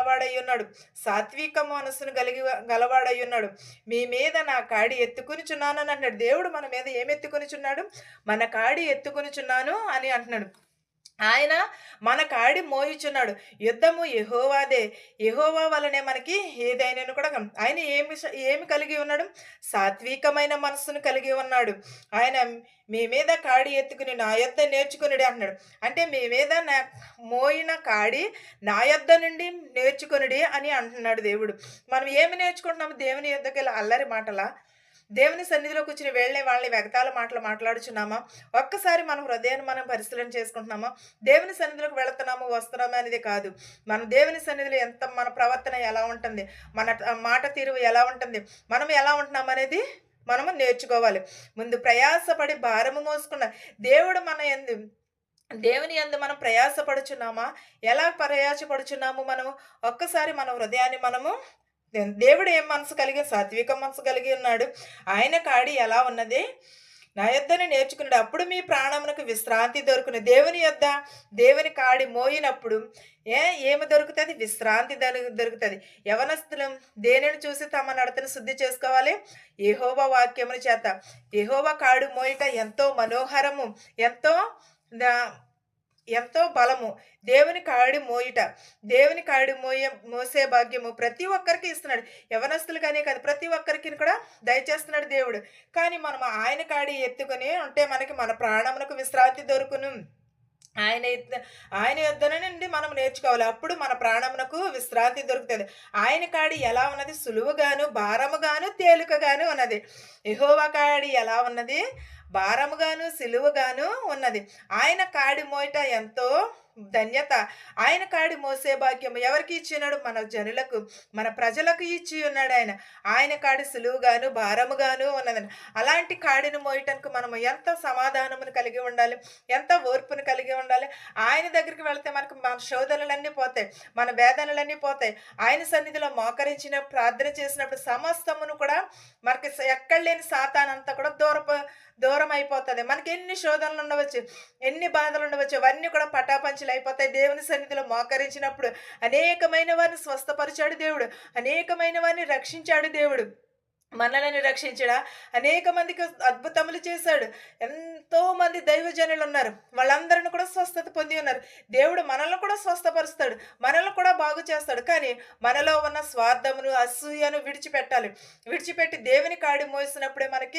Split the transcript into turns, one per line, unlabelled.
గలవాడై ఉన్నాడు. సాత్విక మనస్సును గలవాడై ఉన్నాడు. మీ మీద నా కాడి ఎత్తుకొనుచున్నాను అని అంటున్నాడు. దేవుడు మన మీద ఏమి ఎత్తుకొనుచున్నాడు? మన కాడి ఎత్తుకొనుచున్నాను అని అంటున్నాడు. ఆయన మన కాడి మోయుచున్నాడు. యుద్ధము యెహోవాదే. యెహోవా వలనే మనకి ఏదైనను కూడా ఆయన ఏమి కలిగి ఉన్నాడు? సాత్వికమైన మనస్సును కలిగి ఉన్నాడు. ఆయన మీ మీద కాడి ఎత్తుకుని నా యొద్ద నేర్చుకొనుడి అంటున్నాడు. అంటే మీ మీద మోయిన కాడి నా యొద్ద నుండి నేర్చుకొనుడి అని అంటున్నాడు దేవుడు. మనం ఏమి నేర్చుకుంటున్నాము? దేవుని యొద్దకెళ్ళి అల్లరి మాటలా? దేవుని సన్నిధిలో కూర్చుని వెళ్ళే వాళ్ళని వెగతాళ మాటలు మాట్లాడుచున్నామా? ఒక్కసారి మన హృదయాన్ని మనం పరిశీలన చేసుకుంటున్నామా? దేవుని సన్నిధిలోకి వెళుతున్నాము, వస్తున్నాము అనేది కాదు. మనం దేవుని సన్నిధిలో మన ప్రవర్తన ఎలా ఉంటుంది? మన మాట తీరు ఎలా ఉంటుంది? మనం ఎలా ఉంటున్నాం అనేది మనము నేర్చుకోవాలి. ముందు ప్రయాసపడి భారము మోసుకున్న దేవుడు దేవుని యందు మనం ప్రయాసపడుచున్నామా? ఎలా ప్రయాసపడుచున్నాము మనము? ఒక్కసారి మన హృదయాన్ని మనము దేవుడు ఏం మనసు కలిగి సాత్విక మనసు కలిగి ఉన్నాడు. ఆయన కాడి ఎలా ఉన్నది? నా యొద్దనే నేర్చుకున్నాడు. అప్పుడు మీ ప్రాణమునకు విశ్రాంతి దొరుకును. దేవుని కాడి మోయినప్పుడు ఏమి దొరుకుతుంది? విశ్రాంతి దొరుకుతుంది. యవనస్తులు దేనిని చూసి తమ నడతను శుద్ధి చేసుకోవాలి? యెహోవా వాక్యముల చేత. యెహోవా కాడు మోయుట ఎంతో మనోహరము, ఎంతో ఎంతో బలము. దేవుని కాడి మోయుట, దేవుని కాడి మోసే భాగ్యము ప్రతి ఒక్కరికి ఇస్తున్నాడు. యవనస్తులకనే కాదు, ప్రతి ఒక్కరికి కూడా దయచేస్తున్నాడు దేవుడు. కానీ మనం ఆయన కాడి ఎత్తుకొని ఉంటే మనకి మన ప్రాణమునకు విశ్రాంతి దొరుకును. ఆయన ఆయన యొద్ద నుండి మనం నేర్చుకోవాలి. అప్పుడు మన ప్రాణమునకు విశ్రాంతి దొరుకుతుంది. ఆయన కాడి ఎలా ఉన్నది? సులువుగాను, భారముగాను, తేలికగాను ఉన్నది. యెహోవా కాడి ఎలా ఉన్నది? భారముగాను, సులువుగాను ఉన్నది. ఆయన కాడి మోయట ఎంతో ధన్యత. ఆయన కాడి మోసే భాగ్యం ఎవరికి ఇచ్చినాడు? మన జనులకు, మన ప్రజలకు ఇచ్చి ఉన్నాడు ఆయన. ఆయన కాడి సులువుగాను, భారముగాను ఉన్నదని. అలాంటి కాడిని మోయటానికి మనము ఎంత సమాధానమును కలిగి ఉండాలి, ఎంత ఓర్పును కలిగి ఉండాలి. ఆయన దగ్గరికి వెళ్తే మనకు మన శోధనలన్నీ పోతాయి, మన వేదనలన్నీ పోతాయి. ఆయన సన్నిధిలో మోకరించిన ప్రార్థన చేసినప్పుడు సమస్తమును కూడా మనకి ఎక్కడ లేని సాతానంతా కూడా దూరం అయిపోతుంది. మనకి ఎన్ని శోధనలు ఉండవచ్చు, ఎన్ని బాధలు ఉండవచ్చు, అవన్నీ కూడా పటాపంచలు అయిపోతాయి. దేవుని సన్నిధిలో మోకరించినప్పుడు అనేకమైన వారిని స్వస్థపరిచాడు దేవుడు, అనేకమైన వారిని రక్షించాడు దేవుడు. మనలను రక్షించడా? అనేక మందికి అద్భుతములు చేశాడు. ఎంతో మంది దైవజనులు ఉన్నారు, వాళ్ళందరిని కూడా స్వస్థత పొంది ఉన్నారు. దేవుడు మనల్ని కూడా స్వస్థపరుస్తాడు, మనల్ని కూడా బాగు చేస్తాడు. కానీ మనలో ఉన్న స్వార్థమును, అసూయను విడిచిపెట్టాలి. విడిచిపెట్టి దేవుని కాడి మోసినప్పుడే మనకి